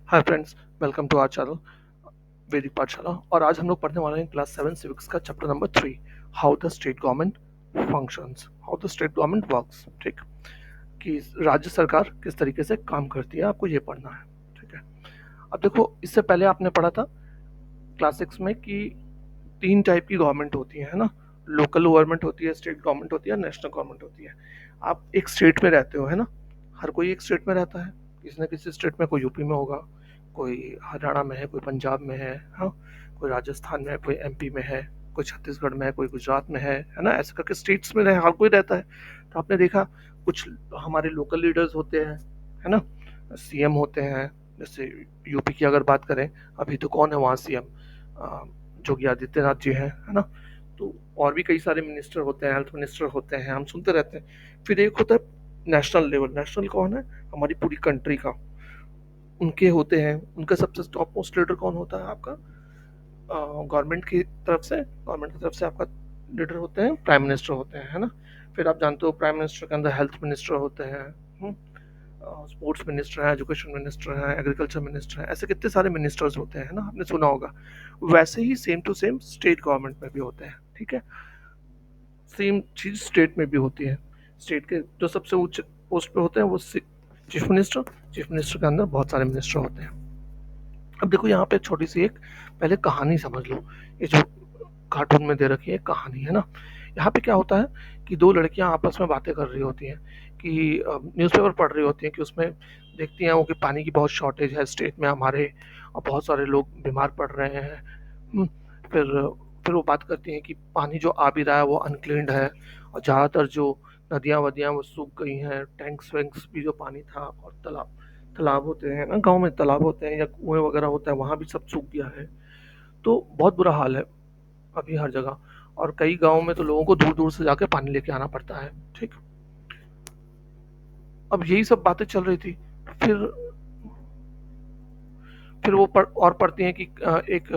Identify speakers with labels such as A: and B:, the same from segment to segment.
A: Hi friends, welcome to our channel Vaidik Pathshala. और आज हम लोग पढ़ने वाले हैं क्लास 7 सिविक्स का chapter number 3, how the state government functions, how the state government works. ठीक, कि राज्य सरकार किस तरीके से काम करती है, आपको ये पढ़ना है। ठीक है, अब देखो, इससे पहले आपने पढ़ा था क्लास 6 में कि तीन टाइप की गवर्नमेंट होती है ना। लोकल गवर्नमेंट होती है, स्टेट गवर्नमेंट होती है, नेशनल गवर्नमेंट होती है। आप एक स्टेट में रहते हो, है ना। हर कोई एक स्टेट में रहता है, किसी न किसी स्टेट में। कोई यूपी में होगा, कोई हरियाणा में है, कोई पंजाब में है, हाँ, कोई राजस्थान में है, कोई एमपी में है, कोई छत्तीसगढ़ में है, कोई गुजरात में है ना। ऐसे करके स्टेट्स में रहे हर कोई रहता है। तो आपने देखा कुछ हमारे लोकल लीडर्स होते हैं, है ना, सीएम होते हैं। जैसे यूपी की अगर बात करें, अभी तो कौन है वहाँ सीएम? योगी आदित्यनाथ जी हैं, है ना। तो और भी कई सारे मिनिस्टर होते हैं, हेल्थ मिनिस्टर होते हैं, हम सुनते रहते हैं। फिर एक होता है नेशनल लेवल। नेशनल कौन है? हमारी पूरी कंट्री का, उनके होते हैं। उनका सबसे टॉप मोस्ट लीडर कौन होता है आपका? गवर्नमेंट की तरफ से आपका लीडर होते हैं, प्राइम मिनिस्टर होते हैं, है ना। फिर आप जानते हो प्राइम मिनिस्टर के अंदर हेल्थ मिनिस्टर होते हैं, स्पोर्ट्स मिनिस्टर हैं, एजुकेशन मिनिस्टर हैं, एग्रीकल्चर मिनिस्टर हैं। ऐसे कितने सारे मिनिस्टर्स होते हैं, है ना, आपने सुना होगा। वैसे ही same to same state government में भी होते हैं। ठीक है, सेम चीज स्टेट में भी होती है। स्टेट के जो सबसे उच्च पोस्ट पे होते हैं वो चीफ मिनिस्टर। चीफ मिनिस्टर के अंदर बहुत सारे मिनिस्टर होते हैं। अब देखो, यहाँ पे छोटी सी एक पहले कहानी समझ लो। ये जो कार्टून में दे रखी है कहानी, है ना। यहाँ पे क्या होता है कि दो लड़कियां आपस में बातें कर रही होती हैं, कि न्यूज़पेपर पढ़ रही होती हैं, कि उसमें देखती हैं वो कि पानी की बहुत शॉर्टेज है स्टेट में हमारे, और बहुत सारे लोग बीमार पड़ रहे हैं। हम्म, फिर फिर वो बात करती हैं कि पानी जो आ भी रहा है वो अनक्लीन्ड है, और ज़्यादातर जो नदियाँ वदियाँ वो सूख गई हैं। टैंक्स वैंक्स भी जो पानी था, और तालाब तालाब होते हैं ना, गांव में तालाब होते हैं या कुएं वगैरह होता है, वहाँ भी सब सूख गया है। तो बहुत बुरा हाल है अभी हर जगह। और कई गाँव में तो लोगों को दूर दूर से जाके पानी लेके आना पड़ता है। ठीक, अब यही सब बातें चल रही थी। फिर फिर वो पढ़ती हैं कि एक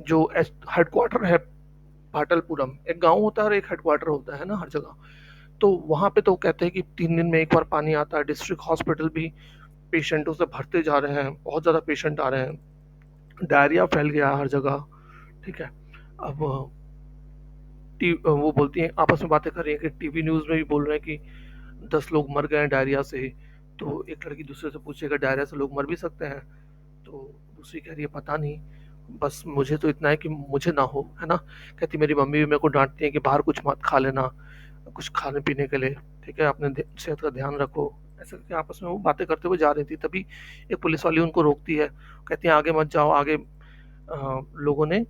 A: जो हेडक्वार्टर है, पाटलपुरम एक गांव होता है और एक हेडक्वार्टर होता है ना हर जगह। तो वहां पे तो कहते हैं कि 3 दिन में एक बार पानी आता है। डिस्ट्रिक्ट हॉस्पिटल भी पेशेंटों से भरते जा रहे हैं, बहुत ज़्यादा पेशेंट आ रहे हैं। डायरिया फैल गया है हर जगह। ठीक है, अब वो बोलती हैं, आपस में बातें कर रही हैं कि टीवी न्यूज़ में भी बोल रहे हैं कि 10 लोग मर गए हैं डायरिया से। तो एक लड़की दूसरे से पूछेगा, डायरिया से लोग मर भी सकते हैं? तो दूसरी कह रही है, पता नहीं, बस मुझे तो इतना है कि मुझे ना हो, है ना। कहती, मेरी मम्मी भी मेरे को डांटती है कि बाहर कुछ मत खा लेना, कुछ खाने पीने के लिए, ठीक है, अपने सेहत का ध्यान रखो। ऐसे करके आपस में वो बातें करते हुए जा रही थी। तभी एक पुलिस वाली उनको रोकती है, कहती है आगे मत जाओ, आगे लोगों ने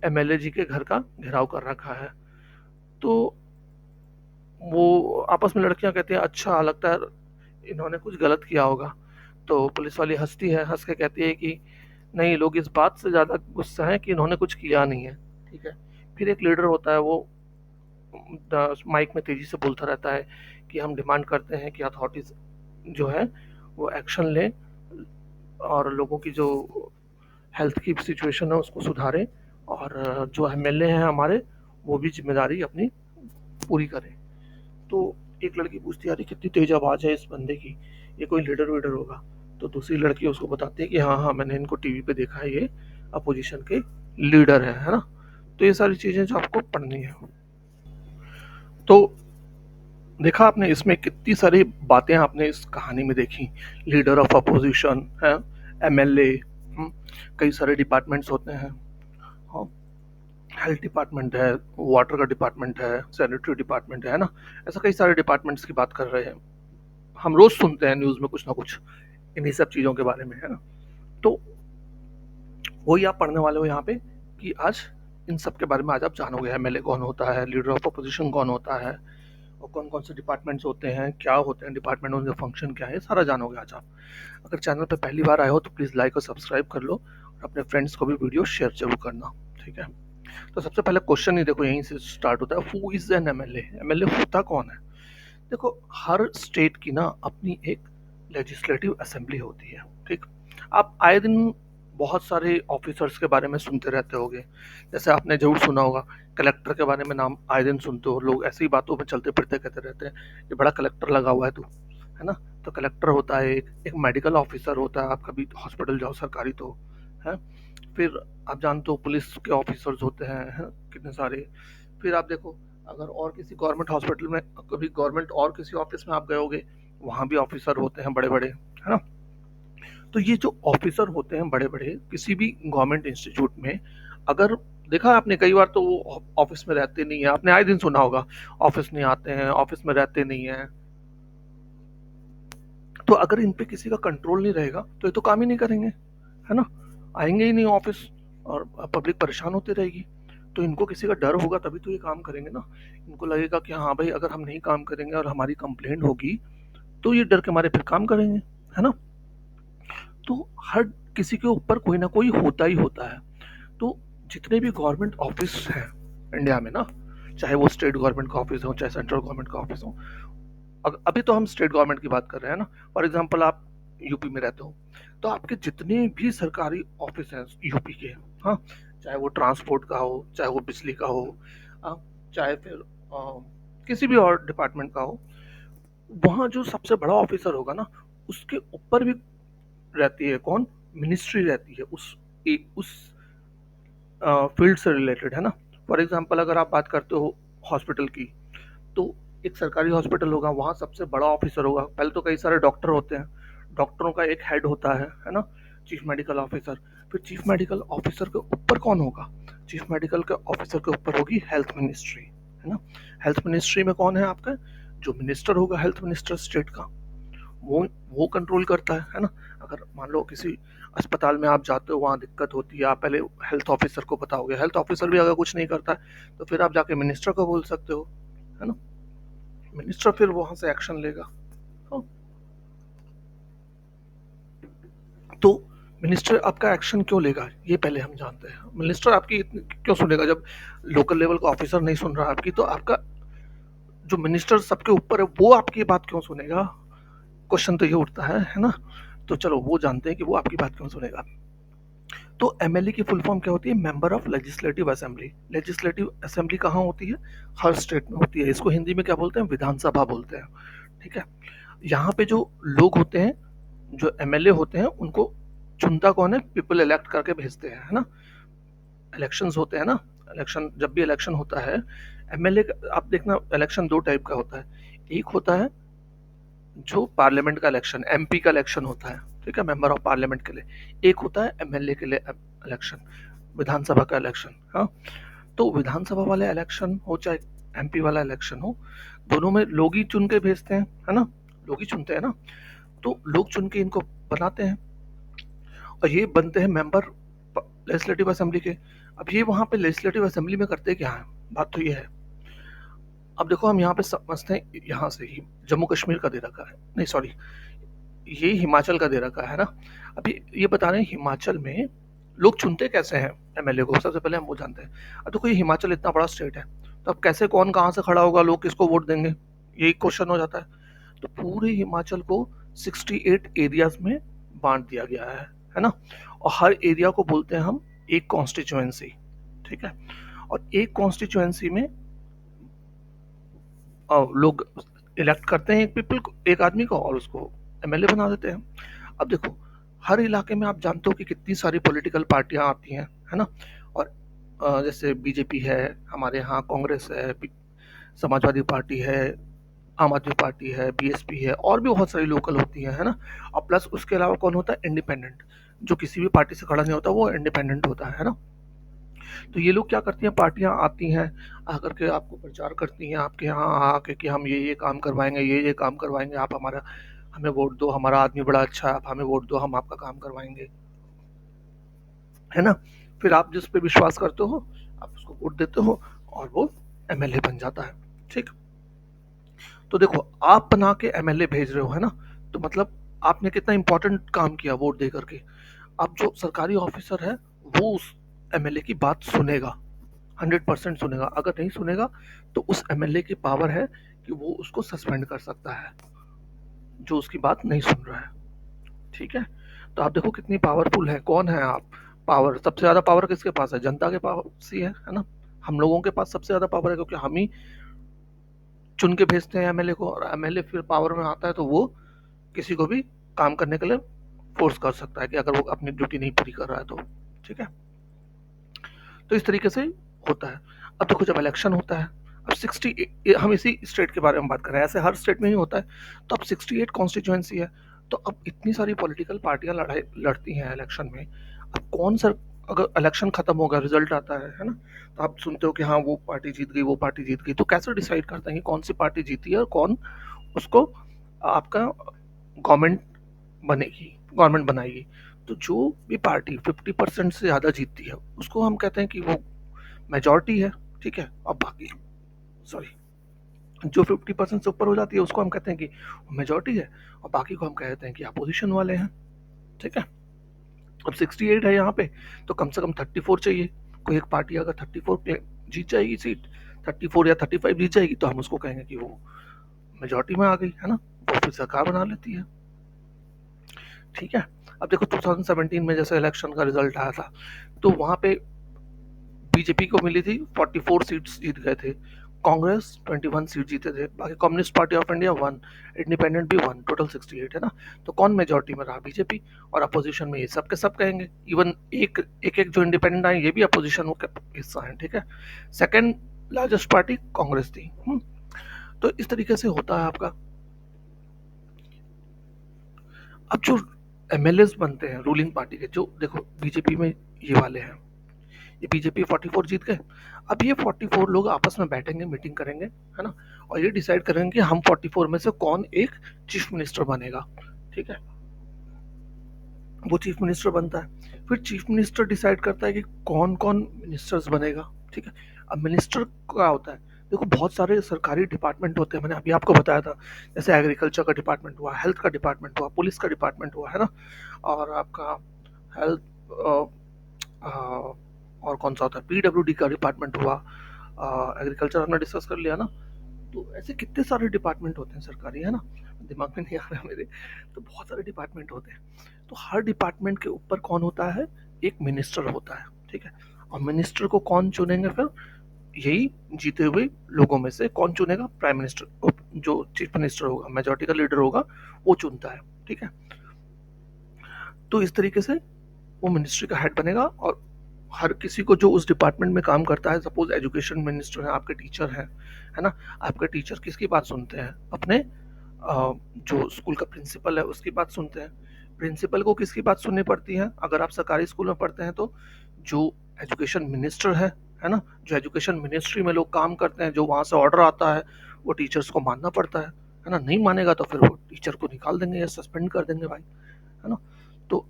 A: एमएलए जी के घर का घेराव कर रखा है। तो वो आपस में लड़कियां कहती हैं, अच्छा लगता है इन्होंने कुछ गलत किया होगा। तो पुलिस वाली हंसती है, हंस के कहती है कि नहीं, लोग इस बात से ज़्यादा गुस्सा है कि इन्होंने कुछ किया नहीं है। ठीक है, फिर एक लीडर होता है, वो माइक में तेजी से बोलता रहता है कि हम डिमांड करते हैं कि अथॉरिटीज जो है वो एक्शन लें, और लोगों की जो हेल्थ की सिचुएशन है उसको सुधारें, और जो एमएलए हैं हमारे, वो भी जिम्मेदारी अपनी पूरी करें। तो एक लड़की पूछती है, अरे कितनी तेज आवाज़ है इस बंदे की, ये कोई लीडर वीडर होगा? तो दूसरी लड़की उसको बताती है कि हाँ हाँ, मैंने इनको टीवी पे देखा है, ये अपोजिशन के लीडर है ना। तो ये सारी चीज़ें जो आपको पढ़नी है। तो देखा आपने इसमें कितनी सारी बातें आपने इस कहानी में देखी। लीडर ऑफ अपोजिशन है, एमएलए, कई सारे डिपार्टमेंट्स होते हैं। हाँ, हेल्थ डिपार्टमेंट है, वाटर का डिपार्टमेंट है, सैनिटरी डिपार्टमेंट है ना। ऐसा कई सारे डिपार्टमेंट्स की बात कर रहे हैं। हम रोज सुनते हैं न्यूज़ में कुछ ना कुछ इन्हीं सब चीज़ों के बारे में, है ना। तो वही आप पढ़ने वाले हो यहाँ पे, कि आज इन सब के बारे में आज आप जानोगे। एमएलए कौन होता है, लीडर ऑफ अपोजिशन कौन होता है, और कौन कौन से डिपार्टमेंट्स होते हैं, क्या होते हैं डिपार्टमेंट, उनका फंक्शन क्या है, सारा जानोगे आज आप। अगर चैनल पे पहली बार आए हो तो प्लीज़ लाइक और सब्सक्राइब कर लो, और अपने फ्रेंड्स को भी वीडियो शेयर जरूर करना। ठीक है, तो सबसे पहले क्वेश्चन ही देखो, यहीं से स्टार्ट होता है, who is an MLA? MLA होता कौन है? देखो, हर स्टेट की ना अपनी एक लेजिस्लेटिव असेंबली होती है। ठीक, आप आए दिन बहुत सारे ऑफिसर्स के बारे में सुनते रहते होगे। जैसे आपने जरूर सुना होगा, कलेक्टर के बारे में नाम आए दिन सुनते हो। लोग ऐसी ही बातों में चलते फिरते कहते रहते हैं, ये बड़ा कलेक्टर लगा हुआ है तू, है ना? तो कलेक्टर होता है, एक मेडिकल ऑफिसर होता है, आप कभी हॉस्पिटल जाओ सरकारी तो, है। फिर आप जानते हो पुलिस के ऑफिसर्स होते हैं, है? कितने सारे। फिर आप देखो, अगर और किसी गवर्नमेंट हॉस्पिटल में, कभी गवर्नमेंट और किसी ऑफिस में आप गए होगे, वहाँ भी ऑफिसर होते हैं बड़े बड़े, है ना? तो ये जो ऑफिसर होते हैं बड़े बड़े किसी भी गवर्नमेंट इंस्टीट्यूट में, अगर देखा आपने कई बार तो वो ऑफिस में रहते नहीं है, आपने आए दिन सुना होगा, ऑफिस नहीं आते हैं, ऑफिस में रहते नहीं है। तो अगर इन पे किसी का कंट्रोल नहीं रहेगा तो ये तो काम ही नहीं करेंगे, है ना? आएंगे ही नहीं ऑफिस, और पब्लिक परेशान होती रहेगी। तो इनको किसी का डर होगा तभी तो ये काम करेंगे ना। इनको लगेगा कि हाँ भाई, अगर हम नहीं काम करेंगे और हमारी कंप्लेंट होगी तो ये डर के मारे फिर काम करेंगे, है ना? तो हर किसी के ऊपर कोई ना कोई होता ही होता है। तो जितने भी गवर्नमेंट ऑफिस हैं इंडिया में ना, चाहे वो स्टेट गवर्नमेंट का ऑफिस हो चाहे सेंट्रल गवर्नमेंट का ऑफिस हो, अभी तो हम स्टेट गवर्नमेंट की बात कर रहे हैं ना। फॉर एग्जांपल आप यूपी में रहते हो, तो आपके जितने भी सरकारी ऑफिस हैं यूपी के, हाँ, चाहे वो ट्रांसपोर्ट का हो, चाहे वो बिजली का हो, हाँ, चाहे फिर किसी भी और डिपार्टमेंट का हो, वहाँ जो सबसे बड़ा ऑफिसर होगा ना, उसके ऊपर भी रहती है कौन? मिनिस्ट्री रहती है उस फील्ड से रिलेटेड, है ना? फॉर एग्जांपल अगर आप बात करते हो हॉस्पिटल की, तो एक सरकारी हॉस्पिटल होगा, वहाँ सबसे बड़ा ऑफिसर होगा। पहले तो कई सारे डॉक्टर होते हैं, डॉक्टरों का एक हेड होता है ना? Chief medical officer. फिर चीफ मेडिकल ऑफिसर के ऊपर कौन होगा? चीफ मेडिकल के ऑफिसर के ऊपर होगी हेल्थ मिनिस्ट्री, है ना? हेल्थ मिनिस्ट्री में कौन है आपका? जो मिनिस्टर होगा, हेल्थ मिनिस्टर स्टेट का, वो वो कंट्रोल करता है ना? अगर मान लो किसी अस्पताल में आप जाते हो, वहाँ दिक्कत होती है, आप पहले हेल्थ ऑफिसर को बताओगे, हेल्थ ऑफिसर भी अगर कुछ नहीं करता है तो फिर आप जाके मिनिस्टर को बोल सकते हो, है ना? मिनिस्टर फिर वहां से एक्शन लेगा। हाँ, तो मिनिस्टर आपका एक्शन क्यों लेगा, ये पहले हम जानते हैं। मिनिस्टर आपकी क्यों सुनेगा? जब लोकल लेवल का ऑफिसर नहीं सुन रहा आपकी, तो आपका जो मिनिस्टर सबके ऊपर है वो आपकी बात क्यों सुनेगा? क्वेश्चन तो ये उठता है ना? तो चलो वो जानते हैं कि वो आपकी बात क्यों सुनेगा। तो एमएलए की फुल फॉर्म क्या होती है? Member of legislative assembly. Legislative assembly कहाँ होती है? हर स्टेट में होती है। इसको हिंदी में क्या बोलते हैं? विधानसभा बोलते हैं, ठीक है? यहाँ पे जो लोग होते हैं, जो एमएलए होते हैं, उनको चुनता कौन है? पीपल इलेक्ट करके भेजते हैं, है ना? इलेक्शंस होते हैं ना, इलेक्शन, जब भी इलेक्शन होता है, एमएलए, आप देखना इलेक्शन दो टाइप का होता है। एक होता है जो पार्लियामेंट का इलेक्शन, एमपी का इलेक्शन होता है, ठीक है, मेंबर ऑफ पार्लियामेंट के लिए। एक होता है एमएलए के लिए इलेक्शन, विधानसभा का इलेक्शन, हाँ। तो विधानसभा वाले इलेक्शन हो चाहे एमपी वाला इलेक्शन हो, दोनों में लोग ही चुन के भेजते हैं, है ना? लोग ही चुनते हैं ना। तो लोग चुन के इनको बनाते हैं, और ये बनते हैं मेंबर लेजिस्लेटिव असेंबली के। अब ये वहां पे लेजिस्लेटिव असेंबली में करते क्या है? बात तो ये है। अब देखो, हम यहाँ पे समझते हैं, यहाँ से ही जम्मू कश्मीर का दे रखा है, नहीं सॉरी, ये हिमाचल का दे रखा है ना। अभी ये बता रहे हैं हिमाचल में लोग चुनते कैसे हैं एमएलए को, सबसे पहले हम वो जानते हैं। अब देखो, ये हिमाचल इतना बड़ा स्टेट है, तो अब कैसे कौन कहाँ से खड़ा होगा, लोग किसको वोट देंगे, यही क्वेश्चन हो जाता है। तो पूरे हिमाचल को 68 एरियाज में बांट दिया गया है ना? और हर एरिया को बोलते हैं हम एक कॉन्स्टिट्यूएंसी, ठीक है? और एक कॉन्स्टिट्यूएंसी में लोग इलेक्ट करते हैं एक पीपल को, एक आदमी को, और उसको एमएलए बना देते हैं। अब देखो, हर इलाके में आप जानते हो कि कितनी सारी पॉलिटिकल पार्टियां आती हैं, है ना? और जैसे बीजेपी है हमारे यहाँ, कांग्रेस है, समाजवादी पार्टी है, आम आदमी पार्टी है, बीएसपी है, और भी बहुत सारी लोकल होती है ना? और प्लस उसके अलावा कौन होता है? इंडिपेंडेंट, जो किसी भी पार्टी से खड़ा नहीं होता, वो इंडिपेंडेंट होता है ना? तो ये लोग क्या करती हैं, पार्टियां आती हैं, आकर के आपको प्रचार करती हैं आपके यहाँ आके कि हम ये काम करवाएंगे, ये काम करवाएंगे, आप हमारा, हमें वोट दो, हमारा आदमी बड़ा अच्छा है, आप हमें वोट दो, हम आपका काम करवाएंगे, है ना? फिर आप जिस पे विश्वास करते हो, आप उसको वोट देते हो, और वो एमएलए बन जाता है, ठीक? तो देखो, आप बना के एमएलए भेज रहे हो, है ना? तो मतलब आपने कितना इंपॉर्टेंट काम किया वोट दे करके। अब जो सरकारी ऑफिसर है, वो उस एमएलए की बात सुनेगा, 100% सुनेगा। अगर नहीं सुनेगा तो उस एमएलए की पावर है कि वो उसको सस्पेंड कर सकता है, जो उसकी बात नहीं सुन रहा है, ठीक है? तो आप देखो कितनी पावरफुल है, कौन है आप? पावर, सबसे ज्यादा पावर किसके पास है? जनता के पास ही है ना? हम लोगों के पास सबसे ज्यादा पावर है, क्योंकि हम ही चुन के भेजते हैं एमएलए को, और एमएलए फिर पावर में आता है तो वो किसी को भी काम करने के लिए फोर्स कर सकता है कि अगर वो अपनी ड्यूटी नहीं पूरी कर रहा है तो। ठीक है, तो इस तरीके से होता है। अब देखो जब इलेक्शन होता है, अब 60, हम इसी स्टेट के बारे में बात कर रहे हैं, ऐसे हर स्टेट में ही होता है। तो अब 68 कॉन्स्टिट्यूएंसी है, तो अब इतनी सारी पॉलिटिकल पार्टियां लड़ाई लड़ती हैं इलेक्शन में। अब कौन सा, अगर इलेक्शन खत्म होगा, रिजल्ट आता है ना, तो आप सुनते हो कि हाँ वो पार्टी जीत गई, वो पार्टी जीत गई, तो कैसे डिसाइड करते हैं कि कौन सी पार्टी जीती है और कौन उसको आपका गवर्नमेंट गवर्नमेंट बनाएगी। तो जो भी पार्टी 50% से ज़्यादा जीतती है उसको हम कहते हैं कि वो मेजॉरिटी है। ठीक है, और बाकी, सॉरी, जो 50% से ऊपर हो जाती है उसको हम कहते हैं कि मेजॉरिटी है, और बाकी को हम कहते हैं कि अपोजिशन वाले हैं। ठीक है, अब 68 है यहाँ पे, तो कम से कम 34 चाहिए। कोई एक पार्टी अगर 34 जीत जाएगी सीट, 34 या 35 जीत जाएगी, तो हम उसको कहेंगे कि वो मेजॉरिटी में आ गई है ना, वो फिर सरकार बना लेती है। ठीक है, अब देखो 2017 में जैसे इलेक्शन का रिजल्ट आया था, तो वहां पे बीजेपी को मिली थी 44 सीट्स, जीत गए थे। कांग्रेस 21 सीट जीते थे, बाकी communist party of India 1, independent भी 1, टोटल 68 है ना। तो कौन मेजोरिटी में रहा? बीजेपी। और अपोजिशन में ये सब के सब कहेंगे, इवन एक एक, एक जो इंडिपेंडेंट आए ये भी अपोजिशन का हिस्सा है। ठीक है, सेकंड लार्जेस्ट पार्टी कांग्रेस थी। तो इस तरीके से होता है आपका। अब जो एमएलए बनते हैं रूलिंग पार्टी के, जो देखो बीजेपी में ये वाले हैं, ये बीजेपी 44 जीत गए। अब ये 44 लोग आपस में बैठेंगे, मीटिंग करेंगे, है ना, और ये डिसाइड करेंगे कि हम 44 में से कौन एक चीफ मिनिस्टर बनेगा। ठीक है, वो चीफ मिनिस्टर बनता है, फिर चीफ मिनिस्टर डिसाइड करता है कि कौन कौन मिनिस्टर्स बनेगा। ठीक है, अब मिनिस्टर क्या होता है, देखो बहुत सारे सरकारी डिपार्टमेंट होते हैं, मैंने अभी आपको बताया था, जैसे एग्रीकल्चर का डिपार्टमेंट हुआ, हेल्थ का डिपार्टमेंट हुआ, पुलिस का डिपार्टमेंट हुआ, है ना, और आपका हेल्थ, और कौन सा होता है, पीडब्ल्यूडी का डिपार्टमेंट हुआ, एग्रीकल्चर हमने डिस्कस कर लिया ना। तो ऐसे कितने सारे डिपार्टमेंट होते हैं सरकारी, है ना, दिमाग में नहीं आ रहा मेरे। तो बहुत सारे डिपार्टमेंट होते हैं, तो हर डिपार्टमेंट के ऊपर कौन होता है, एक मिनिस्टर होता है। ठीक है, और मिनिस्टर को कौन चुनेंगे फिर, यही जीते हुए लोगों में से कौन चुनेगा, प्राइम मिनिस्टर, जो चीफ मिनिस्टर होगा, मेजोरिटी का लीडर होगा, वो चुनता है। ठीक है, तो इस तरीके से वो मिनिस्ट्री का हेड बनेगा, और हर किसी को जो उस डिपार्टमेंट में काम करता है, सपोज एजुकेशन मिनिस्टर है, आपके टीचर हैं, है ना, आपके टीचर किसकी बात सुनते हैं, अपने जो स्कूल का प्रिंसिपल है उसकी बात सुनते हैं। प्रिंसिपल को किसकी बात सुननी पड़ती है अगर आप सरकारी स्कूल में पढ़ते हैं, तो जो एजुकेशन मिनिस्टर है ना, जो एजुकेशन मिनिस्ट्री में लोग काम करते हैं, जो वहाँ से ऑर्डर आता है, वो टीचर्स को मानना पड़ता है ना, नहीं मानेगा तो फिर वो टीचर को निकाल देंगे या सस्पेंड कर देंगे भाई, है ना। तो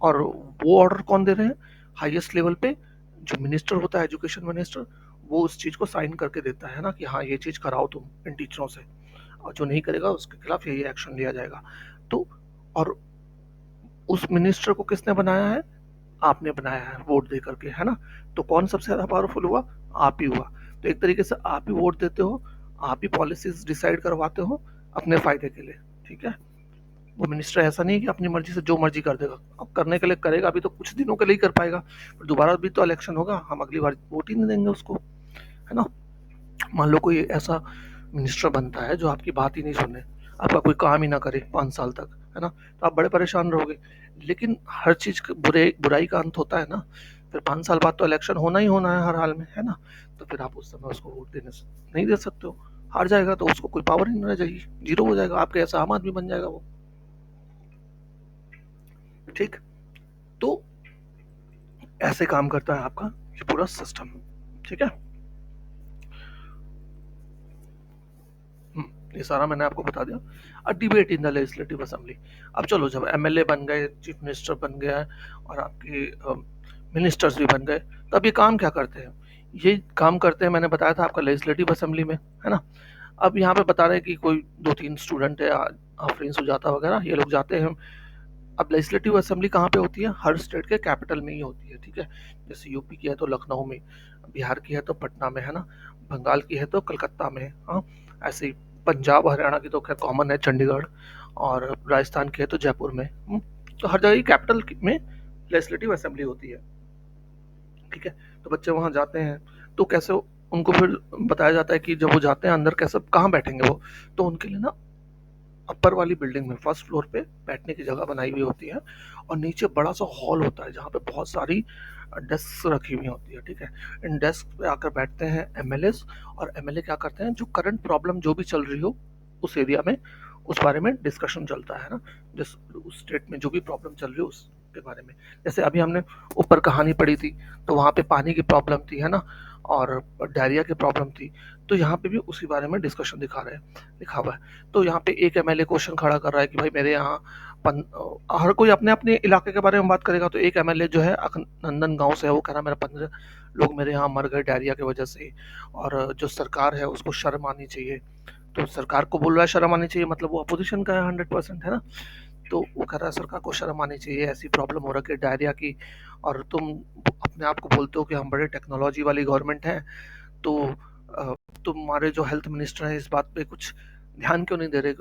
A: और वो ऑर्डर कौन दे रहे हैं, हाईएस्ट लेवल पे जो मिनिस्टर होता है, एजुकेशन मिनिस्टर, वो उस चीज को साइन करके देता है ना, कि हाँ ये चीज कराओ तुम इन टीचरों से, और जो नहीं करेगा उसके खिलाफ ये एक्शन लिया जाएगा। तो और उस मिनिस्टर को किसने बनाया है, आपने बनाया है वोट दे करके, है ना। तो कौन सबसे ज्यादा पावरफुल हुआ, आप ही हुआ। तो एक तरीके से आप ही वोट देते हो, आप ही पॉलिसीज डिसाइड करवाते हो अपने फायदे के लिए। ठीक है, वो मिनिस्टर ऐसा नहीं है कि अपनी मर्जी से जो मर्जी कर देगा, अब करने के लिए करेगा, अभी तो कुछ दिनों के लिए ही कर पाएगा, फिर दोबारा भी तो इलेक्शन होगा, हम अगली बार वोट ही नहीं देंगे उसको, है ना। मान लो कोई ऐसा मिनिस्टर बनता है जो आपकी बात ही नहीं सुने, आपका कोई काम ही ना करे 5 साल तक, है ना, तो आप बड़े परेशान रहोगे। लेकिन हर चीज बुराई का अंत होता है ना, फिर 5 साल बाद तो इलेक्शन होना ही होना है हर हाल में, है ना। तो फिर आप उस समय उसको वोट देने से नहीं दे सकते हो, हार जाएगा तो उसको कोई पावर ही नहीं रह जाएगी, जीरो हो जाएगा, आपके ऐसा आम आदमी बन जाएगा वो। ठीक, तो ऐसे काम करता है आपका ये पूरा सिस्टम। ठीक है, ये सारा मैंने आपको बता दिया। A debate in the legislative assembly. अब चलो, जब एमएलए बन गए, चीफ मिनिस्टर बन गया और आपके मिनिस्टर्स भी बन गए, तो अब ये काम क्या करते हैं, ये काम करते हैं, मैंने बताया था आपका लेजिस्लेटिव असेंबली में, है ना। अब यहाँ पे बता रहे हैं कि कोई 2-3 स्टूडेंट है, आफरीन सुजाता वगैरह, ये लोग जाते हैं। अब लेजिस्लेटिव असेंबली कहाँ पे होती है, हर स्टेट के कैपिटल में ही होती है। ठीक है, जैसे यूपी की है तो लखनऊ में, बिहार की है तो पटना में, है ना, बंगाल की है तो कलकत्ता में, हाँ, ऐसे ही पंजाब हरियाणा की तो खैर कॉमन है, चंडीगढ़, और राजस्थान की है तो जयपुर में। तो हर जगह कैपिटल में लेजिस्लेटिव असेंबली होती है। ठीक है, तो बच्चे वहाँ जाते हैं, तो कैसे उनको फिर बताया जाता है कि जब वो जाते हैं अंदर कैसे कहाँ बैठेंगे वो, तो उनके लिए ना अपर वाली बिल्डिंग में फर्स्ट फ्लोर पे बैठने की जगह बनाई हुई होती है, और नीचे बड़ा सा हॉल होता है जहाँ पे बहुत सारी डेस्क रखी हुई होती है। ठीक है, इन डेस्क पे आकर बैठते हैं एमएलए, और एमएलए क्या करते हैं, जो करंट प्रॉब्लम जो भी चल रही हो उस एरिया में, उस बारे में डिस्कशन चलता है ना, जिस उस स्टेट में जो भी प्रॉब्लम चल रही हो उसके बारे में। जैसे अभी हमने ऊपर कहानी पढ़ी थी, तो वहाँ पे पानी की प्रॉब्लम थी, है ना, और डायरिया की प्रॉब्लम थी, तो यहाँ पे भी उसी बारे में डिस्कशन दिखा रहे हैं, लिखा हुआ है। तो यहाँ पे एक एमएलए क्वेश्चन खड़ा कर रहा है कि भाई मेरे यहाँ हर कोई अपने अपने इलाके के बारे में बात करेगा, तो एक एमएलए जो है नंदन गांव से है, वो कह रहा है मेरा 15 लोग मेरे यहाँ मर गए डायरिया की वजह से, और जो सरकार है उसको शर्म आनी चाहिए। तो सरकार को बोल रहा है शर्म आनी चाहिए, मतलब वो अपोजिशन का है 100%, है ना। तो वो कह रहा है सरकार को शर्म आनी चाहिए, ऐसी प्रॉब्लम हो रखी है डायरिया की, और तुम अपने आप को बोलते हो कि हम बड़े टेक्नोलॉजी वाली गवर्नमेंट हैं, तो तुम्हारे जो हेल्थ मिनिस्टर हैं इस बात पे कुछ ध्यान क्यों नहीं दे रहे,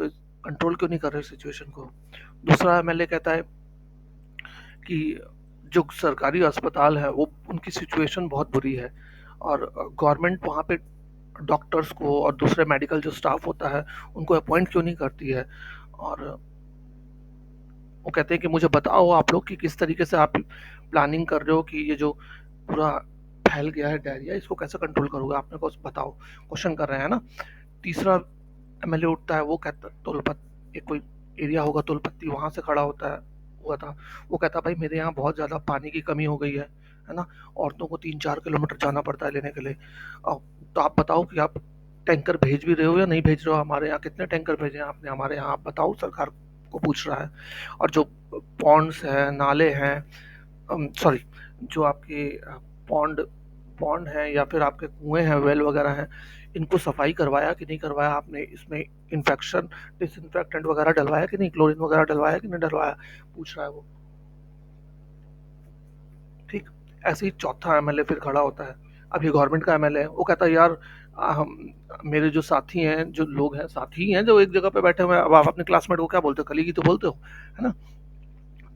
A: कंट्रोल क्यों नहीं कर रहे सिचुएशन को। दूसरा एमएलए कहता है कि जो सरकारी अस्पताल है वो उनकी सिचुएशन बहुत बुरी है, और गवर्नमेंट वहाँ पे डॉक्टर्स को और दूसरे मेडिकल जो स्टाफ होता है उनको अपॉइंट क्यों नहीं करती है। और वो कहते हैं कि मुझे बताओ आप लोग कि किस तरीके से आप प्लानिंग कर रहे हो कि ये जो पूरा फैल गया है डायरिया, इसको कैसे कंट्रोल करोगे, आपने को बताओ, क्वेश्चन कर रहे हैं ना। तीसरा एमएलए उठता है, वो कहता एक कोई एरिया होगा तुलपत्ती, वहां से खड़ा होता है, हुआ था, वो कहता भाई मेरे यहाँ बहुत ज़्यादा पानी की कमी हो गई है ना, औरतों को 3-4 किलोमीटर जाना पड़ता है लेने के लिए। तो आप बताओ कि आप टैंकर भेज भी रहे हो या नहीं भेज रहे हो, हमारे यहाँ कितने टैंकर भेजे हैं आपने हमारे यहाँ, आप बताओ, सरकार को पूछ रहा है। और जो पॉन्ड्स हैं, नाले हैं, सॉरी, जो आपके पॉन्ड पॉन्ड हैं या फिर आपके कुएं हैं, वेल वगैरह हैं, इनको सफाई करवाया कि नहीं करवाया आपने, इसमें इन्फेक्शन डिसइंफेक्टेंट वगैरह डलवाया कि नहीं, क्लोरीन वगैरह डलवाया कि नहीं डलवाया, पूछ रहा है वो। ठीक, ऐसे ही चौथा एमएलए फिर खड़ा होता है, अब ये गवर्नमेंट का एमएलए है, वो कहता है यार मेरे जो साथी हैं, जो लोग हैं, साथी हैं जो एक जगह पे बैठे हुए हैं, अब आप अपने क्लासमेट को क्या बोलते हो, कलीग तो बोलते हो, है ना।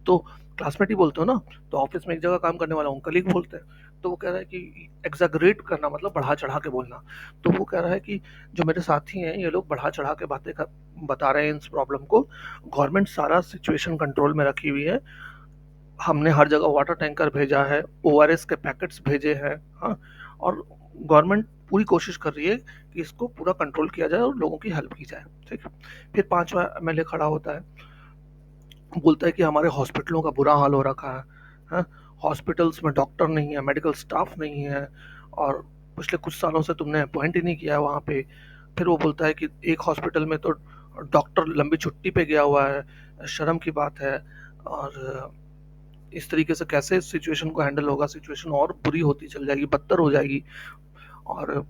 A: तो क्लासमेट ही बोलते हो ना, तो ऑफिस में एक जगह काम करने वाला हूँ कलीग बोलते हैं। तो वो कह रहा है कि एग्जैगरेट करना मतलब बढ़ा चढ़ा के बोलना। तो वो कह रहा है कि जो मेरे साथी हैं ये लोग बढ़ा चढ़ा के बता रहे हैं इस प्रॉब्लम को, गवर्नमेंट सारा सिचुएशन कंट्रोल में रखी हुई है, हमने हर जगह वाटर टैंकर भेजा है, ओआरएस के पैकेट्स भेजे हैं, हाँ, और गवर्नमेंट पूरी कोशिश कर रही है कि इसको पूरा कंट्रोल किया जाए और लोगों की हेल्प की जाए। ठीक है, फिर पांचवा एमएलए खड़ा होता है, बोलता है कि हमारे हॉस्पिटलों का बुरा हाल हो रखा है, हॉस्पिटल्स में डॉक्टर नहीं है, मेडिकल स्टाफ नहीं है, और पिछले कुछ सालों से तुमने अपॉइंट ही नहीं किया है वहाँ पे। फिर वो बोलता है कि एक हॉस्पिटल में तो डॉक्टर लंबी छुट्टी पे गया हुआ है, शर्म की बात है, और इस तरीके से कैसे सिचुएशन को हैंडल होगा, सिचुएशन और बुरी होती चल जाएगी, बदतर हो जाएगी। और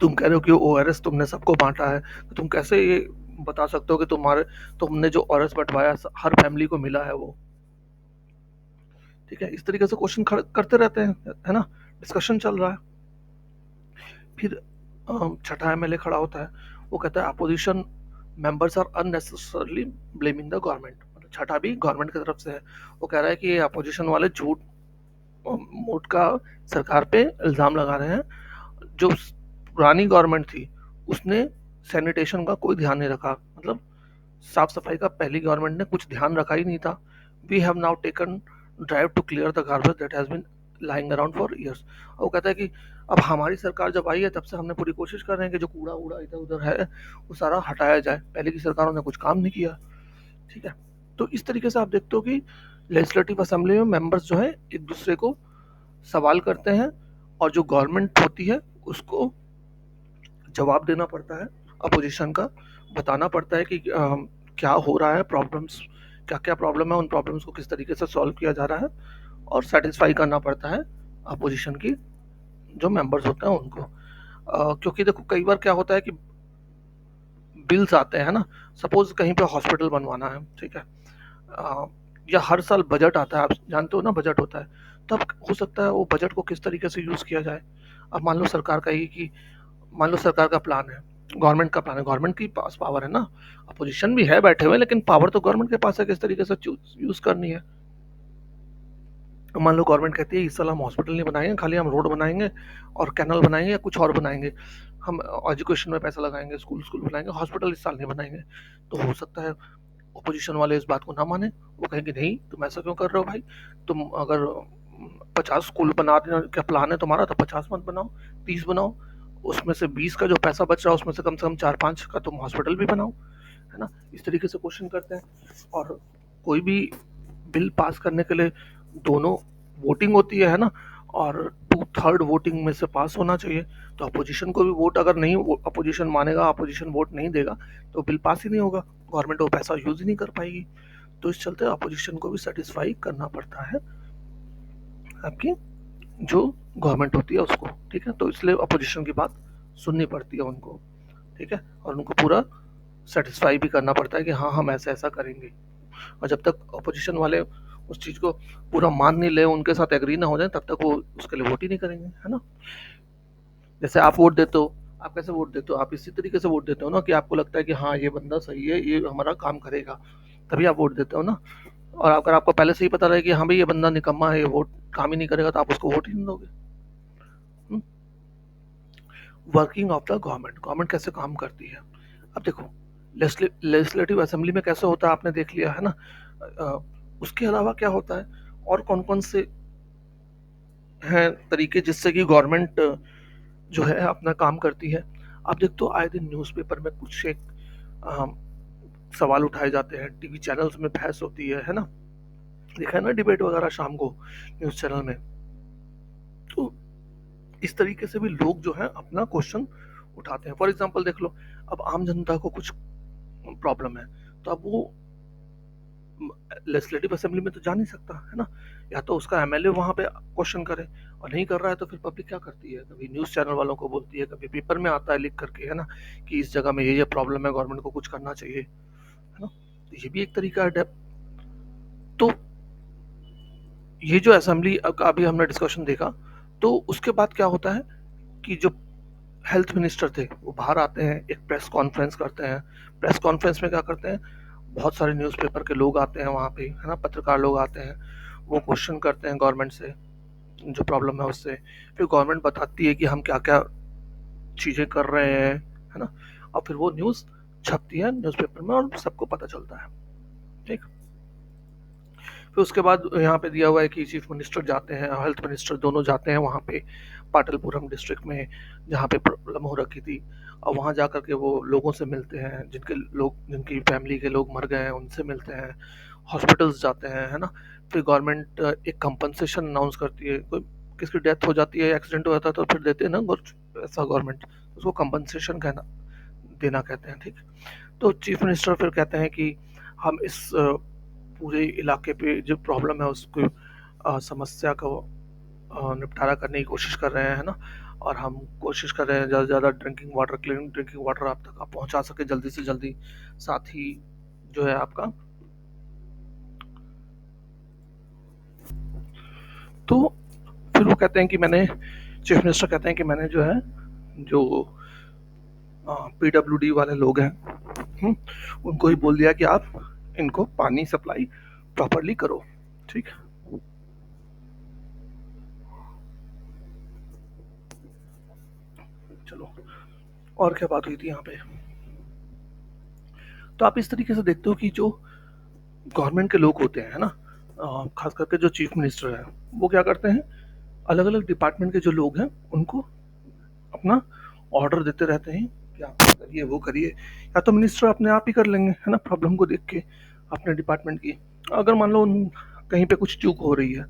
A: तुम कह रहे हो कि ओआरएस तुमने सबको बांटा है, तो तुम कैसे ये बता सकते हो कि तुमने जो ओआरएस बंटवाया हर फैमिली को मिला है वो। ठीक है, इस तरीके से क्वेश्चन करते रहते हैं, है ना, डिस्कशन चल रहा है। फिर छठा एमएलए खड़ा होता है, वो कहता है opposition members are unnecessarily blaming the government, मतलब छठा भी गवर्नमेंट की तरफ से है। वो कह रहा है कि ये अपोजिशन वाले झूठ मूठ का सरकार पे इल्ज़ाम लगा रहे हैं, जो पुरानी गवर्नमेंट थी उसने सैनिटेशन का कोई ध्यान नहीं रखा, मतलब साफ सफाई का पहली गवर्नमेंट ने कुछ ध्यान रखा ही नहीं था। We have now taken drive to clear the garbage that has been lying around for years. वो कहता है कि अब हमारी सरकार जब आई है तब से हमने पूरी कोशिश कर रहे हैं कि जो कूड़ा वूड़ा इधर उधर है वो सारा हटाया जाए, पहले की सरकारों ने कुछ काम नहीं किया। ठीक है, तो इस तरीके से आप देखते हो कि लेजिस्लेटिव असेंबली में मेंबर्स जो है एक दूसरे को सवाल करते हैं, और जो गवर्नमेंट होती है उसको जवाब देना पड़ता है, अपोजिशन का बताना पड़ता है कि क्या हो रहा है, प्रॉब्लम्स क्या क्या प्रॉब्लम है, उन प्रॉब्लम्स को किस तरीके से सॉल्व किया जा रहा है, और सेटिस्फाई करना पड़ता है अपोजिशन की जो मेंबर्स होते हैं उनको। क्योंकि देखो कई बार क्या होता है कि बिल्स आते हैं ना, सपोज कहीं पे हॉस्पिटल बनवाना है, ठीक है, या हर साल बजट आता है, आप जानते हो ना बजट होता है, तब हो सकता है वो बजट को किस तरीके से यूज़ किया जाए। अब मान लो सरकार का ही कि मान लो सरकार का प्लान है, गवर्नमेंट का प्लान है, गवर्नमेंट के पास पावर है ना, अपोजिशन भी है बैठे हुए, लेकिन पावर तो गवर्नमेंट के पास है किस तरीके से यूज करनी है। मान लो गवर्नमेंट कहती है इस साल हम हॉस्पिटल नहीं बनाएंगे, खाली हम रोड बनाएंगे और कैनल बनाएंगे या कुछ और बनाएंगे, हम एजुकेशन में पैसा लगाएंगे, स्कूल स्कूल बनाएंगे, हॉस्पिटल इस साल नहीं बनाएंगे। तो हो सकता है अपोजिशन वाले इस बात को ना माने, वो कहेंगे नहीं तुम ऐसा क्यों कर रहे हो भाई, तुम अगर 50 स्कूल बनाने का प्लान है तुम्हारा तो 50 मत बनाओ, 30 बनाओ, उसमें से 20 का जो पैसा बच रहा है उसमें से कम 4-5 का तुम हॉस्पिटल भी बनाओ, है ना। इस तरीके से क्वेश्चन करते हैं। और कोई भी बिल पास करने के लिए दोनों वोटिंग होती है ना, और 2/3 वोटिंग में से पास होना चाहिए। तो अपोजिशन को भी वोट अगर नहीं, अपोजिशन मानेगा, अपोजिशन वोट नहीं देगा तो बिल पास ही नहीं होगा, गवर्नमेंट वो पैसा यूज ही नहीं कर पाएगी। तो इस चलते अपोजिशन को भी सेटिस्फाई करना पड़ता है आपकी जो गवर्नमेंट होती है उसको, ठीक है। तो इसलिए अपोजिशन की बात सुननी पड़ती है उनको, ठीक है, और उनको पूरा सेटिस्फाई भी करना पड़ता है कि हाँ हम ऐसा ऐसा करेंगे। और जब तक अपोजिशन वाले उस चीज़ को पूरा मान नहीं ले, उनके साथ एग्री ना हो जाए, तब तक वो उसके लिए वोट ही नहीं करेंगे, है ना। जैसे आप वोट देते हो, आप कैसे वोट देते हो, आप इसी तरीके से वोट देते हो ना कि आपको लगता है कि हाँ ये बंदा सही है, ये हमारा काम करेगा, तभी आप वोट देते हो ना। और अगर आपको पहले से ही पता रहे कि हाँ भाई ये बंदा निकम्मा है, ये वोट काम ही नहीं करेगा, तो आप उसको वोट ही नहीं दोगे। Working of the government, government कैसे काम करती है। अब देखो लेजिस्लेटिव असेंबली में कैसे होता है आपने देख लिया है ना। अ, उसके अलावा क्या होता है और कौन कौन से हैं तरीके जिससे कि गवर्नमेंट जो है अपना काम करती है। आप देखते हो आए दिन न्यूज़पेपर में कुछ एक अम, सवाल उठाए जाते हैं, टीवी चैनल्स में बहस होती है ना, देखा है ना डिबेट वगैरह शाम को न्यूज़ चैनल में। तो इस तरीके से भी लोग जो है अपना क्वेश्चन उठाते हैं। फॉर एग्जांपल देख लो, अब आम जनता को कुछ प्रॉब्लम है, तो अब वो लेजिस्लेटिव असेंबली में तो जा नहीं सकता, है ना। या तो उसका एमएलए वहां पे क्वेश्चन करे, और नहीं कर रहा है तो फिर पब्लिक क्या करती है, कभी न्यूज चैनल वालों को बोलती है, कभी पेपर में आता है लिख करके, है ना, कि इस जगह में ये प्रॉब्लम है, गवर्नमेंट को कुछ करना चाहिए, है ना। तो ये भी एक तरीका है। तो ये जो असेंबली का अभी हमने डिस्कशन देखा, तो उसके बाद क्या होता है कि जो हेल्थ मिनिस्टर थे वो बाहर आते हैं, एक प्रेस कॉन्फ्रेंस करते हैं। प्रेस कॉन्फ्रेंस में क्या करते हैं, बहुत सारे न्यूज़पेपर के लोग आते हैं वहाँ पे, है ना, पत्रकार लोग आते हैं, वो क्वेश्चन करते हैं गवर्नमेंट से जो प्रॉब्लम है उससे। फिर गवर्नमेंट बताती है कि हम क्या क्या चीज़ें कर रहे हैं, है ना, और फिर वो न्यूज़ छपती है न्यूज़पेपर में और सबको पता चलता है, ठीक। फिर उसके बाद यहाँ पे दिया हुआ है कि चीफ मिनिस्टर जाते हैं, हेल्थ मिनिस्टर दोनों जाते हैं वहाँ पे पाटलपुरम डिस्ट्रिक्ट में जहाँ पे प्रॉब्लम हो रखी थी, और वहाँ जा करके वो लोगों से मिलते हैं, जिनके लोग, जिनकी फैमिली के लोग मर गए हैं उनसे मिलते हैं, हॉस्पिटल्स जाते हैं, है ना। फिर गवर्नमेंट एक कंपनसेशन अनाउंस करती है, कोई किसकी डेथ हो जाती है, एक्सीडेंट हो जाता है, तो फिर देते हैं ना ऐसा गवर्नमेंट, उसको कंपनसेशन कहना देना कहते हैं, ठीक। तो चीफ मिनिस्टर फिर कहते हैं कि हम इस पूरे इलाके पे जो प्रॉब्लम है उसको समस्या को निपटारा करने की कोशिश कर रहे हैं, है ना। और हम कोशिश कर रहे हैं ज़्यादा से ज़्यादा drinking water, clean drinking water आप तक आप पहुंचा सके जल्दी से जल्दी। साथ ही जो है आपका, तो फिर वो कहते हैं कि मैंने, चीफ मिनिस्टर कहते हैं कि मैंने जो है, जो पीडब्ल्यूडी वाले लोग हैं, हम्म, उनको ही बोल दिया कि आप इनको पानी सप्लाई प्रॉपरली करो, ठीक। चलो, और क्या बात हुई थी यहाँ पे। तो आप इस तरीके से देखते हो कि जो गवर्नमेंट के लोग होते हैं ना, खास करके जो चीफ मिनिस्टर है, वो क्या करते हैं, अलग अलग डिपार्टमेंट के जो लोग हैं उनको अपना ऑर्डर देते रहते हैं कि आप करिए वो करिए, या तो मिनिस्टर अपने आप ही कर लेंगे, है ना, प्रॉब्लम को देख के अपने डिपार्टमेंट की। अगर मान लो कहीं पे कुछ चूक हो रही है,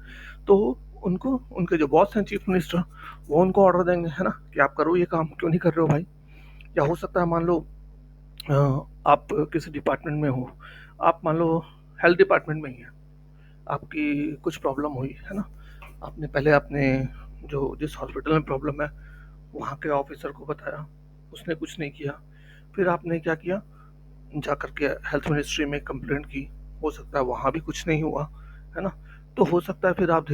A: तो उनको उनके जो बॉस हैं चीफ मिनिस्टर, वो उनको ऑर्डर देंगे, है ना, कि आप करो ये काम, क्यों नहीं कर रहे हो भाई। या हो सकता है मान लो अ, आप किसी डिपार्टमेंट में हो, आप मान लो हेल्थ डिपार्टमेंट में ही है, आपकी कुछ प्रॉब्लम हुई है ना, आपने पहले अपने जो जिस हॉस्पिटल में प्रॉब्लम है वहाँ के ऑफिसर को बताया, उसने कुछ नहीं किया, फिर आपने क्या किया, जा करके हेल्थ मिनिस्ट्री में कंप्लेंट की, हो सकता है वहाँ भी कुछ नहीं हुआ, है ना। तो हो सकता है फिर आप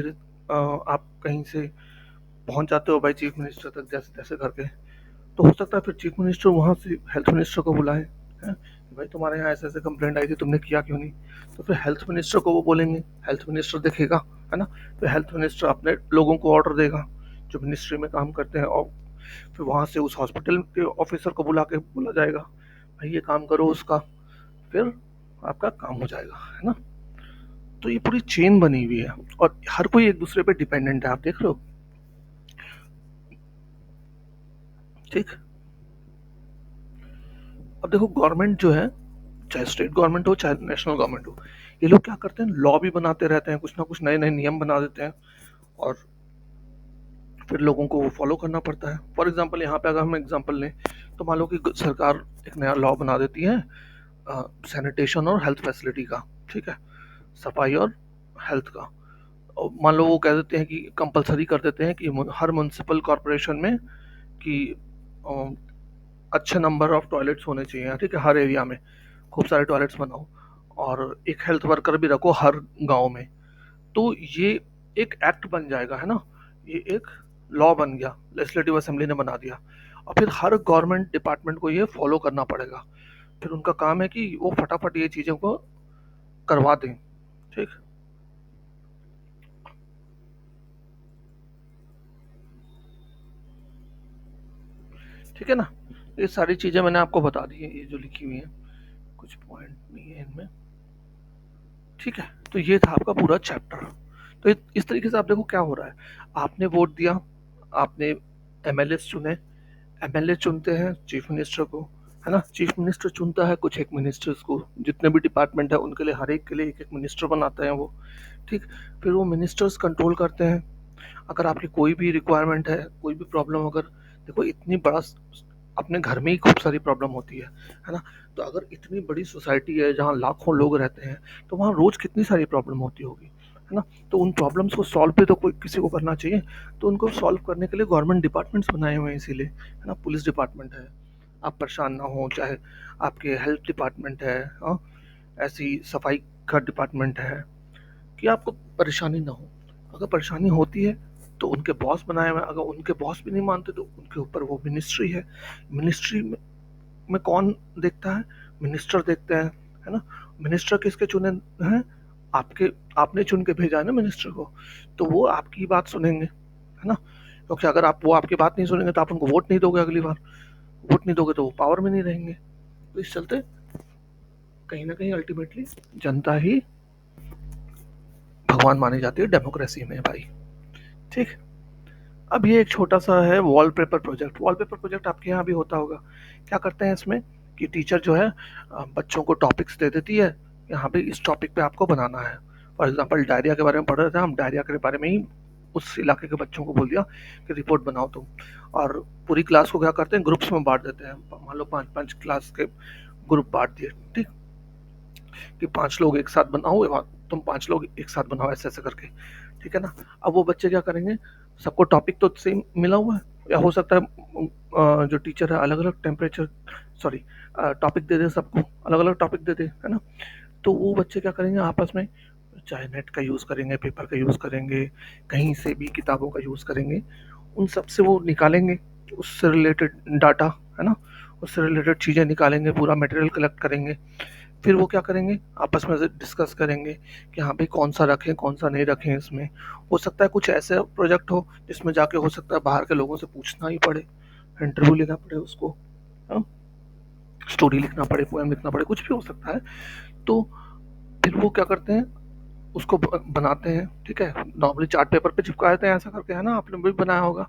A: आप कहीं से पहुँच जाते हो भाई चीफ मिनिस्टर तक जैसे तैसे करके। तो हो सकता है फिर चीफ मिनिस्टर वहाँ से हेल्थ मिनिस्टर को बुलाए, हैं, कि भाई तुम्हारे यहाँ ऐसे ऐसे कंप्लेंट आई थी, तुमने किया क्यों नहीं। तो फिर हेल्थ मिनिस्टर को वो बोलेंगे, हेल्थ मिनिस्टर देखेगा, है ना। तो हेल्थ मिनिस्टर अपने लोगों को ऑर्डर देगा जो मिनिस्ट्री में काम करते हैं, और फिर वहाँ से उस हॉस्पिटल के ऑफिसर को बुला के बोला जाएगा भाई ये काम करो उसका, फिर आपका काम हो जाएगा, है ना। तो ये पूरी चेन बनी हुई है और हर कोई एक दूसरे पे डिपेंडेंट है, आप देख रहे हो। ठीक। अब देखो गवर्नमेंट जो है, चाहे स्टेट गवर्नमेंट हो चाहे नेशनल गवर्नमेंट हो, ये लोग क्या करते हैं, लॉ भी बनाते रहते हैं, कुछ ना कुछ नए नए नियम बना देते हैं और फिर लोगों को वो फॉलो करना पड़ता है। फॉर एग्जाम्पल यहाँ पे अगर हम एग्जाम्पल लें तो मान लो कि सरकार एक नया लॉ बना देती है सैनिटेशन और हेल्थ फैसिलिटी का, ठीक है, सफाई और हेल्थ का। और मान लो वो कह देते हैं कि कंपलसरी कर देते हैं कि हर म्यूनसिपल कॉरपोरेशन में कि अ, अच्छे नंबर ऑफ टॉयलेट्स होने चाहिए, ठीक है, हर एरिया में खूब सारे टॉयलेट्स बनाओ और एक हेल्थ वर्कर भी रखो हर गांव में। तो ये एक एक्ट बन जाएगा, है ना, ये एक लॉ बन गया, लेजिस्लेटिव असेंबली ने बना दिया, और फिर हर गवर्नमेंट डिपार्टमेंट को ये फॉलो करना पड़ेगा। फिर उनका काम है कि वो फटाफट ये चीज़ों को करवा दें। ठीक। ठीक है ना, ये सारी चीज़ें मैंने आपको बता दी है, ये जो लिखी हुई हैं, कुछ पॉइंट नहीं है इनमें। ठीक है, तो ये था आपका पूरा चैप्टर। तो इस तरीके से आप देखो क्या हो रहा है, आपने वोट दिया, आपने एमएलए चुने, एमएलए चुनते हैं चीफ मिनिस्टर को, है ना, चीफ मिनिस्टर चुनता है कुछ एक मिनिस्टर्स को, जितने भी डिपार्टमेंट है उनके लिए हर एक के लिए एक एक मिनिस्टर बनाते हैं वो। ठीक। फिर वो मिनिस्टर्स कंट्रोल करते हैं, अगर आपकी कोई भी रिक्वायरमेंट है, कोई भी प्रॉब्लम, अगर देखो इतनी बड़ा, अपने घर में ही खूब सारी प्रॉब्लम होती है ना। तो अगर इतनी बड़ी सोसाइटी है जहाँ लाखों लोग रहते हैं, तो वहाँ रोज कितनी सारी प्रॉब्लम होती होगी, है ना। तो उन प्रॉब्लम्स को सॉल्व भी तो कोई किसी को करना चाहिए। तो उनको सॉल्व करने के लिए गवर्नमेंट डिपार्टमेंट्स बनाए हुए हैं इसीलिए, है ना, पुलिस डिपार्टमेंट है, आप परेशान ना हो, चाहे आपके हेल्थ डिपार्टमेंट है, हाँ, ऐसी सफाई का डिपार्टमेंट है, कि आपको परेशानी ना हो। अगर परेशानी होती है तो उनके बॉस बनाए हुए हैं, अगर उनके बॉस भी नहीं मानते तो उनके ऊपर वो मिनिस्ट्री है, मिनिस्ट्री में कौन देखता है, मिनिस्टर देखते हैं, है ना। मिनिस्टर किसके चुने हैं, आपके, आपने चुन के भेजा है ना मिनिस्टर को, तो वो आपकी बात सुनेंगे, है ना। क्योंकि अगर आप, वो आपकी बात नहीं सुनेंगे तो आप उनको वोट नहीं दोगे, अगली बार वोट नहीं दोगे तो वो पावर में नहीं रहेंगे। तो इस चलते कहीं ना कहीं अल्टीमेटली जनता ही भगवान मानी जाती है डेमोक्रेसी में भाई। ठीक। अब ये एक छोटा सा है वॉलपेपर प्रोजेक्ट। वॉलपेपर प्रोजेक्ट आपके यहाँ भी होता होगा। क्या करते हैं इसमें कि टीचर जो है बच्चों को टॉपिक्स दे देती है, यहाँ पे इस टॉपिक पे आपको बनाना है। फॉर एग्जांपल डायरिया के बारे में पढ़ रहे थे हम, डायरिया के बारे में ही उस इलाके के बच्चों को बोल दिया कि रिपोर्ट बनाओ तुम, और पूरी क्लास को क्या करते हैं, ग्रुप्स में बांट देते हैं। मान लो 5-5 क्लास के ग्रुप बांट दिए, ठीक, कि 5 लोग एक साथ बनाओ, तुम 5 लोग एक साथ बनाओ, ऐसे ऐसे करके, ठीक है ना। अब वो बच्चे क्या करेंगे, सबको टॉपिक तो सेम मिला हुआ है, या हो सकता है जो टीचर है अलग अलग टेम्परेचर, सॉरी, टॉपिक दे दे सबको, अलग अलग टॉपिक दे दे, है ना। तो वो बच्चे क्या करेंगे आपस में, चाहे नेट का यूज़ करेंगे, पेपर का यूज़ करेंगे, कहीं से भी किताबों का यूज़ करेंगे, उन सब से वो निकालेंगे उससे रिलेटेड डाटा, है ना, उससे रिलेटेड चीज़ें निकालेंगे, पूरा मटेरियल कलेक्ट करेंगे। फिर वो क्या करेंगे, आपस में से डिस्कस करेंगे कि हाँ भाई कौन सा रखें कौन सा नहीं रखें इसमें। हो सकता है कुछ ऐसे प्रोजेक्ट हो जिसमें जाके हो सकता है बाहर के लोगों से पूछना ही पड़े, इंटरव्यू लेना पड़े उसको, हाँ? स्टोरी लिखना पड़े, पोएम लिखना पड़े, कुछ भी हो सकता है। तो फिर वो क्या करते हैं, उसको बनाते हैं, ठीक है, नॉर्मली चार्ट पेपर पे चिपका देते हैं ऐसा करके, है ना, आपने भी बनाया होगा।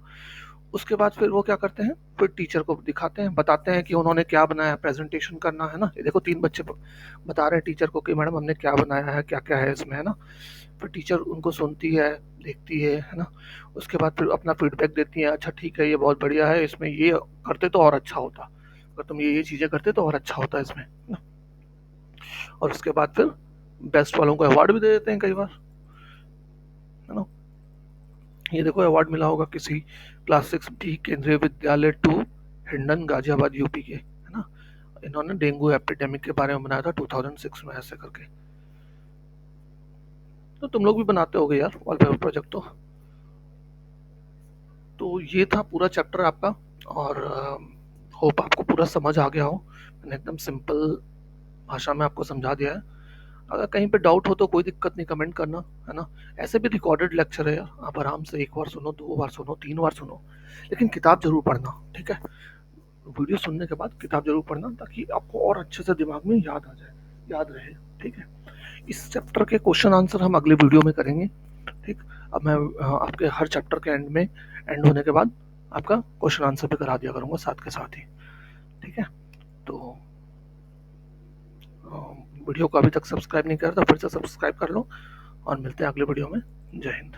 A: उसके बाद फिर वो क्या करते हैं, फिर टीचर को दिखाते हैं, बताते हैं कि उन्होंने क्या बनाया, प्रेजेंटेशन करना है ना। ये देखो 3 बच्चे बता रहे हैं टीचर को कि मैडम हमने क्या बनाया है, क्या क्या है इसमें, है ना। फिर टीचर उनको सुनती है, देखती है ना। उसके बाद फिर अपना फीडबैक देती है, अच्छा ठीक है ये बहुत बढ़िया है, इसमें ये करते तो और अच्छा होता, अगर तुम ये चीज़ें करते तो और अच्छा होता इसमें, है ना। और उसके बाद फिर बेस्ट वालों को अवार्ड भी दे देते हैं कई बार, है ना। ये देखो अवार्ड मिला होगा किसी क्लास 6 बी केंद्रीय विद्यालय 2 हिंडन गाजियाबाद यूपी के, है ना। इन्होंने डेंगू एपिडेमिक के बारे में बनाया था 2006 में, ऐसे करके। तो तुम लोग भी बनाते होगे यार वॉलपेपर प्रोजेक्ट तो ये था पूरा चैप्टर आपका, और होप आपको पूरा समझ आ गया हो। मैंने एकदम सिंपल भाषा में आपको समझा दिया है। अगर कहीं पे डाउट हो तो कोई दिक्कत नहीं, कमेंट करना, है ना। ऐसे भी रिकॉर्डेड लेक्चर है यार, आप आराम से एक बार सुनो, 2 बार सुनो, 3 बार सुनो, लेकिन किताब ज़रूर पढ़ना, ठीक है? वीडियो सुनने के बाद किताब ज़रूर पढ़ना, ताकि आपको और अच्छे से दिमाग में याद आ जाए, याद रहे, ठीक है? इस चैप्टर के क्वेश्चन आंसर हम अगले वीडियो में करेंगे, ठीक? अब मैं आपके हर चैप्टर के एंड होने के बाद आपका क्वेश्चन आंसर भी करा दिया करूँगा साथ के साथ ही, ठीक है? तो वीडियो को अभी तक सब्सक्राइब नहीं किया तो फिर से सब्सक्राइब कर लो, और मिलते हैं अगले वीडियो में। जय हिंद।